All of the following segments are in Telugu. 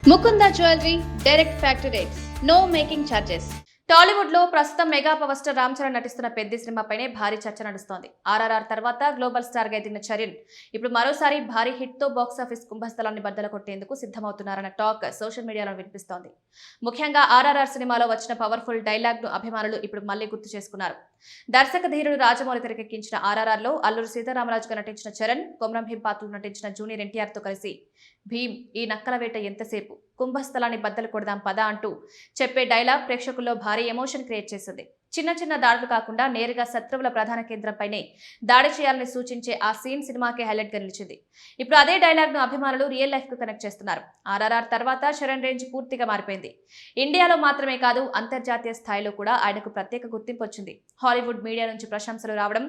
Mukunda jewellery direct factory rates, no making charges. Tollywood లో ప్రస్తుతం mega power star Ram Charan నటిస్తున్న పెద్ద సినిమాపైనే భారీ చర్చ నడుస్తోంది. ఆర్ఆర్ఆర్ తర్వాత గ్లోబల్ స్టార్ గా ఎదిగిన చరణ్ ఇప్పుడు మరోసారి భారీ హిట్ తో బాక్సాఫీస్ కుంభస్థలాన్ని బద్దలు కొట్టేందుకు సిద్ధమవుతున్నారన్న టాక్ సోషల్ మీడియాలో వినిపిస్తోంది. ముఖ్యంగా ఆర్ఆర్ఆర్ సినిమాలో వచ్చిన పవర్ఫుల్ డైలాగ్ ను అభిమానులు ఇప్పుడు మళ్లీ గుర్తు చేసుకున్నారు. దర్శక ధీరుడు రాజమౌళి తెరకెక్కించిన ఆర్ఆర్ఆర్ లో అల్లూరి సీతారామరాజుగా నటించిన చరణ్, కొమరం భీం పాత్రలో నటించిన జూనియర్ ఎన్టీఆర్ తో కలిసి భీమ్ ఈ నక్కల వేట ఎంతసేపు, కుంభస్థలాన్ని బద్దలు కొడదాం పదా అంటూ చెప్పే డైలాగ్ ప్రేక్షకుల్లో భారీ ఎమోషన్ క్రియేట్ చేసింది. చిన్న చిన్న దాడులు కాకుండా నేరుగా శత్రువుల ప్రధాన కేంద్రంపైనే దాడి చేయాలని సూచించే ఆ సీన్ సినిమాకే హైలైట్ గా నిలిచింది. ఇప్పుడు అదే డైలాగ్ ను అభిమానులు రియల్ లైఫ్ కు కనెక్ట్ చేస్తున్నారు. ఆర్ఆర్ఆర్ తర్వాత చరణ్ రేంజ్ పూర్తిగా మారిపోయింది. ఇండియాలో మాత్రమే కాదు, అంతర్జాతీయ స్థాయిలో కూడా ఆయనకు ప్రత్యేక గుర్తింపు వచ్చింది. హాలీవుడ్ మీడియా నుంచి ప్రశంసలు రావడం,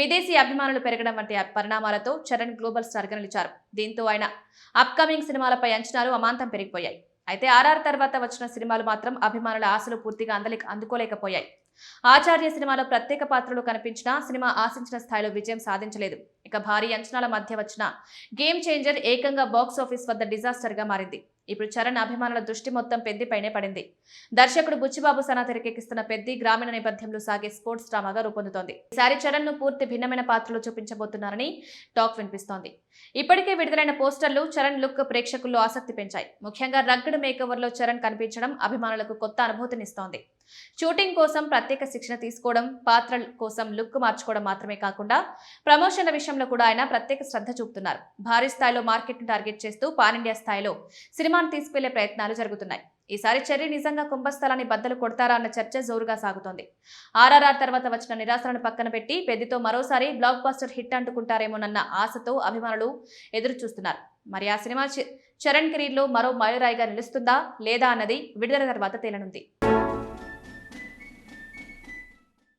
విదేశీ అభిమానులు పెరగడం వంటి పరిణామాలతో చరణ్ గ్లోబల్ స్టార్ గా నిలిచారు. దీంతో ఆయన అప్కమింగ్ సినిమాలపై అంచనాలు అమాంతం పెరిగిపోయాయి. అయితే ఆర్ఆర్ తర్వాత వచ్చిన సినిమాలు మాత్రం అభిమానుల ఆశలు పూర్తిగా అందుకోలేకపోయాయి. ఆచార్య సినిమాలో ప్రత్యేక పాత్రలు కనిపించినా సినిమా ఆశించిన స్థాయిలో విజయం సాధించలేదు. ఇక భారీ అంచనాల మధ్య వచ్చిన గేమ్ చేంజర్ ఏకంగా బాక్స్ ఆఫీస్ వద్ద డిజాస్టర్ గా మారింది. ఇప్పుడు చరణ్ అభిమానుల దృష్టి మొత్తం పెద్దిపైనే పడింది. దర్శకుడు బుచ్చిబాబు సనా తెరకెక్కిస్తున్న పెద్ది గ్రామీణ నేపథ్యంలో సాగే స్పోర్ట్స్ డ్రామాగా రూపొందుతోంది. ఈసారి చరణ్ ను పూర్తి భిన్నమైన పాత్రలు చూపించబోతున్నారని టాక్ వినిపిస్తోంది. ఇప్పటికే విడుదలైన పోస్టర్లు చరణ్ లుక్ ప్రేక్షకుల్లో ఆసక్తి పెంచాయి. ముఖ్యంగా రగ్గడ్ మేకవర్ లో చరణ్ కనిపించడం అభిమానులకు కొత్త అనుభూతినిస్తోంది. షూటింగ్ కోసం ప్రత్యేక శిక్షణ తీసుకోవడం, పాత్రల కోసం లుక్ మార్చుకోవడం మాత్రమే కాకుండా ప్రమోషన్ల విషయంలో కూడా ఆయన ప్రత్యేక శ్రద్ధ చూపుతున్నారు. భారీ స్థాయిలో మార్కెట్ ను టార్గెట్ చేస్తూ పాన్ ఇండియా స్థాయిలో సినిమాను తీసుకెళ్లే ప్రయత్నాలు జరుగుతున్నాయి. ఈసారి చెర్రీ నిజంగా కుంభస్థలాన్ని బద్దలు కొడతారా అన్న చర్చ జోరుగా సాగుతోంది. ఆర్ఆర్ఆర్ తర్వాత వచ్చిన నిరాశలను పక్కన పెట్టి పెద్దితో మరోసారి బ్లాక్ బస్టర్ హిట్ అంటుకుంటారేమోనన్న ఆశతో అభిమానులు ఎదురు చూస్తున్నారు. మరి ఆ సినిమా చరణ్ కెరీర్ లో మరో మైలురాయిగా నిలుస్తుందా లేదా అన్నది విడుదల తర్వాత తేలనుంది.